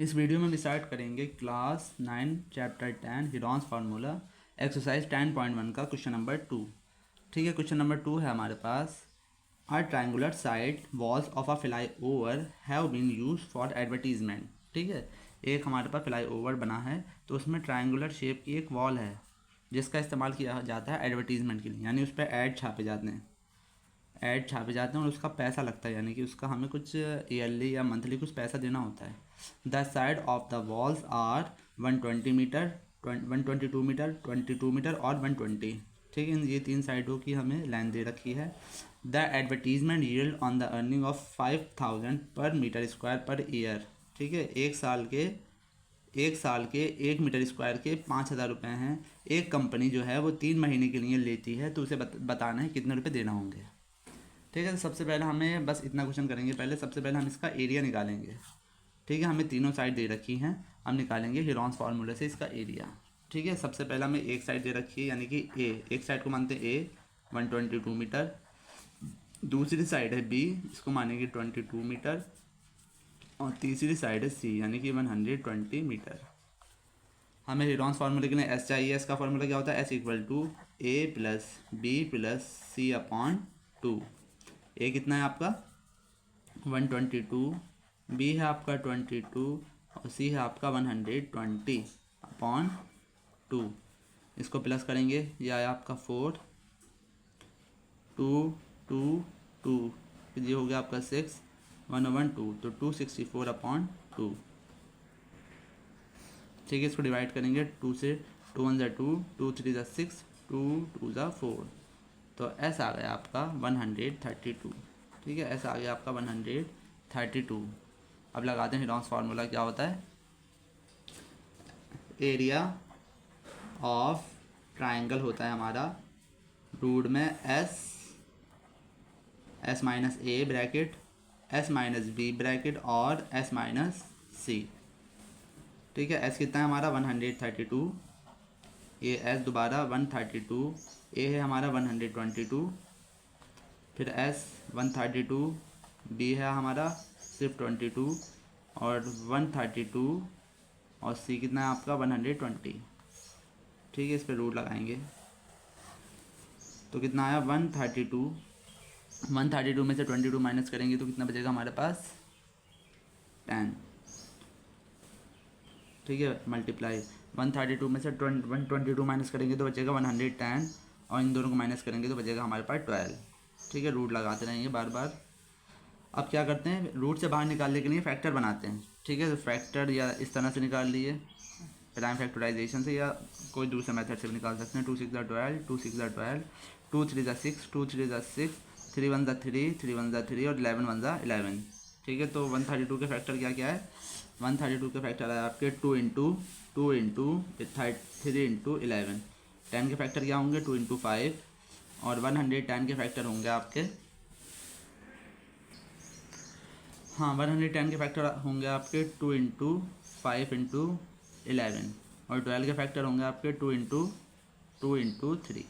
इस वीडियो में हम स्टार्ट करेंगे class 9 chapter 10 Heron's formula exercise 10.1 का क्वेश्चन नंबर 2। ठीक है, क्वेश्चन नंबर 2 है हमारे पास। Our triangular side walls of a flyover have been use for advertisement. ठीक है, एक हमारे पास फ्लाई ओवर बना है तो उसमें ट्रायंगुलर शेप की एक वॉल है जिसका इस्तेमाल किया जाता है एडवर्टीजमेंट के लिए, यानी उस पर ऐड छापे जाते हैं और उसका पैसा लगता है, यानी कि उसका हमें कुछ ईयरली या मंथली कुछ पैसा देना होता है। The side of the walls are 120 meter, 122 meter, 22 meter और 120। ठीक है, ये तीन साइडों की हमें लाइन दे रखी है। The advertisement yield on the earning of 5000 पर मीटर स्क्वायर पर ईयर। ठीक है, एक साल के 1 मीटर स्क्वायर के 5000 रुपये हैं। एक कंपनी जो है वो 3 महीने के लिए लेती है, तो उसे बताना है कितने रुपये देना होंगे। ठीक है, तो सबसे पहले हमें बस इतना क्वेश्चन करेंगे। पहले सबसे पहले हम इसका एरिया निकालेंगे। ठीक है, हमें तीनों साइड दे रखी हैं, हम निकालेंगे हिरॉन्स फार्मूले से इसका एरिया। ठीक है, सबसे पहले हमें एक साइड दे रखी है, यानी कि ए, एक साइड को मानते हैं ए 122 मीटर, दूसरी साइड है बी, इसको मानेंगे 22 मीटर, और तीसरी साइड है सी, यानी कि 120 मीटर। हमें हिरॉन्स फार्मूले के लिए एस चाहिए। एस का फार्मूला क्या होता है? S equal to A plus B plus C upon 2। A कितना है आपका 122, बी है आपका 22 और सी है आपका 120 अपॉन 2। इसको प्लस करेंगे, यह आया आपका 4, 2 2 2, ये हो गया आपका 6, 1/2, तो 264 अपॉन 2। ठीक है, इसको डिवाइड करेंगे 2 से, 2 1 2, 2 3 6, 2 2 4, तो ऐसा आ गया आपका 132। ठीक है, ऐसा आ गया आपका 132। अब लगाते हैं हिरॉन्स फार्मूला। क्या होता है? एरिया ऑफ ट्रायंगल होता है हमारा रूट में S minus A bracket, S minus B bracket और एस माइनस सी। ठीक है, एस कितना है हमारा 132, ये एस दोबारा 132, ए है हमारा 122, फिर एस 132, बी है हमारा सिर्फ 22 और 132, और सी कितना है आपका 120। ठीक है, इस पर रूट लगाएंगे तो कितना आया 132। 132 में से 22 माइनस करेंगे तो कितना बचेगा हमारे पास 10। ठीक है, मल्टीप्लाई 132 में से 122 माइनस करेंगे तो बचेगा 110, और इन दोनों को माइनस करेंगे तो बचेगा हमारे पास 12। ठीक है, रूट लगाते रहेंगे बार बार। अब क्या करते हैं, रूट से बाहर निकालने के लिए फैक्टर बनाते हैं। ठीक है, तो फैक्टर या इस तरह से निकाल लिए प्राइम फैक्टराइजेशन से, या कोई दूसरे मेथड से भी निकाल सकते हैं। 2 6 12, 2 6 12, 2 3 6, 2 3 6, 3 1 3, 3 1 3 और 11 1 11। ठीक है, तो 132 के फैक्टर क्या क्या है? 132 के फैक्टर है आपके 2 इंटू 3 इंटू 11। 10 के फैक्टर क्या होंगे? 2 इंटू 5, और 110 के फैक्टर होंगे आपके, हाँ 110 के फैक्टर होंगे आपके 2 इंटू 5 इंटू 11, और 12 के फैक्टर होंगे आपके 2 इंटू 3।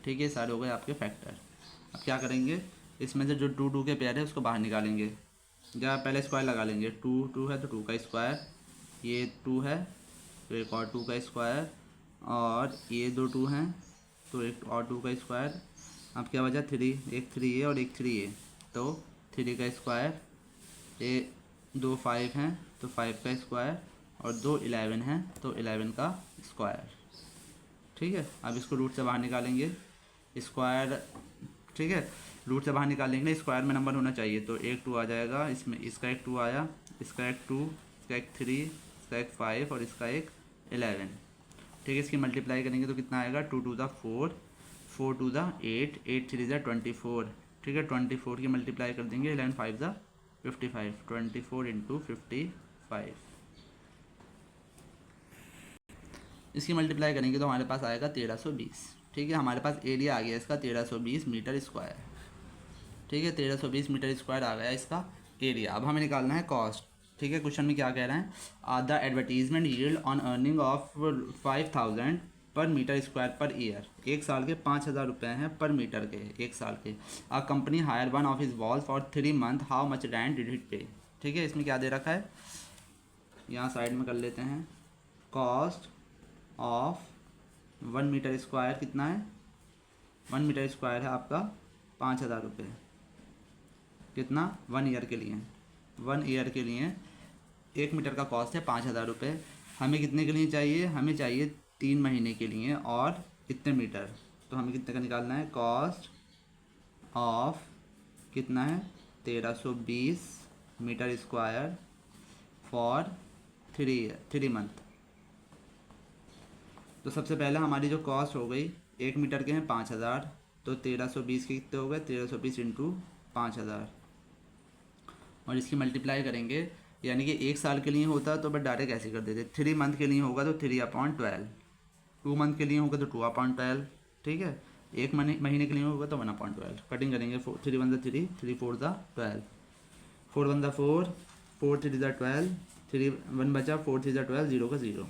ठीक है, सारे हो गए आपके फैक्टर। अब क्या करेंगे, इसमें से जो 2 2 के पेयर है उसको बाहर निकालेंगे। या पहले स्क्वायर लगा लेंगे, 2 2 है तो 2 का स्क्वायर, ये 2 है तो एक और 2 का स्क्वायर, और ये 2 2 हैं तो एक और 2 का स्क्वायर। अब क्या बचा 3, एक 3 है और एक 3 है, तो 3 का स्क्वायर, ये 2 5 हैं तो 5 का स्क्वायर, और 2 11 हैं तो 11 का स्क्वायर। ठीक है, अब इसको रूट से बाहर निकालेंगे स्क्वायर। ठीक है, रूट से बाहर निकालेंगे, स्क्वायर में नंबर होना चाहिए, तो एक 2 आ जाएगा इसमें, इसका एक 2 आया, इसका एक 2, इसका एक 3, इसका एक 5 और इसका एक 11। ठीक है, इसकी मल्टीप्लाई करेंगे तो कितना आएगा 2 2 4, 4 2 8, 8 3 24। ठीक है, 24 की मल्टीप्लाई कर देंगे, 11 5 55, 24 इंटू 55। इसकी मल्टीप्लाई करेंगे तो हमारे पास आएगा 1320। ठीक है, हमारे पास एरिया आ गया इसका 1320 मीटर स्क्वायर। ठीक है, 1320 मीटर स्क्वायर आ गया इसका एरिया। अब हमें निकालना है कॉस्ट। ठीक है, क्वेश्चन में क्या कह रहे हैं, the advertisement yield on earning of 5000 पर मीटर स्क्वायर पर ईयर। एक साल के 5000 रुपये हैं पर मीटर के, एक साल के। A company hire one of his wall for 3 month, how much rent did it pay. ठीक है, इसमें क्या दे रखा है, यहाँ साइड में कर लेते हैं। कॉस्ट ऑफ 1 मीटर स्क्वायर कितना है, 1 मीटर स्क्वायर है आपका 5,000 रुपये। कितना, 1 ईयर के लिए, 1 ईयर के लिए 1 मीटर का कॉस्ट है 5,000 रुपये। हमें कितने के लिए चाहिए, हमें चाहिए 3 महीने के लिए और इतने मीटर। तो हमें कितने का निकालना है, कॉस्ट ऑफ कितना है 1320 मीटर स्क्वायर फॉर 3 मंथ। तो सबसे पहले हमारी जो कॉस्ट हो गई, 1 मीटर के हैं 5,000, तो 1320 के कितने हो गए, 1320 इंटू 5,000 और इसकी मल्टीप्लाई करेंगे। यानी कि 1 साल के लिए होता तो बस डायरेक्ट ऐसे कर देते। 3 मंथ के लिए होगा तो 3/12, 2 मंथ के लिए होगा तो 2/12, ठीक है। 1 महीने के लिए होगा तो 1/12। कटिंग करेंगे, 3 1 3, 3 4 12, 4 1 4, 4 3 12, 3 1 बचा, 4 3 12, 0 का 0,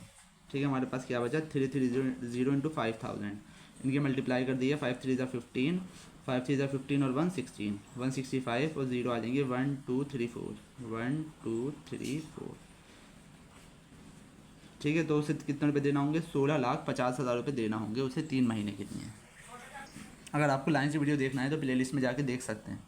ठीक है। हमारे पास क्या बचा, 3 3 0 इंटू 5,000। इनके मल्टीप्लाई कर दिए, 5 3 15, 5 3 15 और 1 16, 165 और 0 आ जाएंगे 1 2 3 4, 1 2 3 4, ठीक है। तो उसे कितने रुपये देना होंगे, 16,50,000 रुपये देना होंगे उसे 3 महीने के लिए। अगर आपको लाइन से वीडियो देखना है तो प्लेलिस्ट में जाके देख सकते हैं।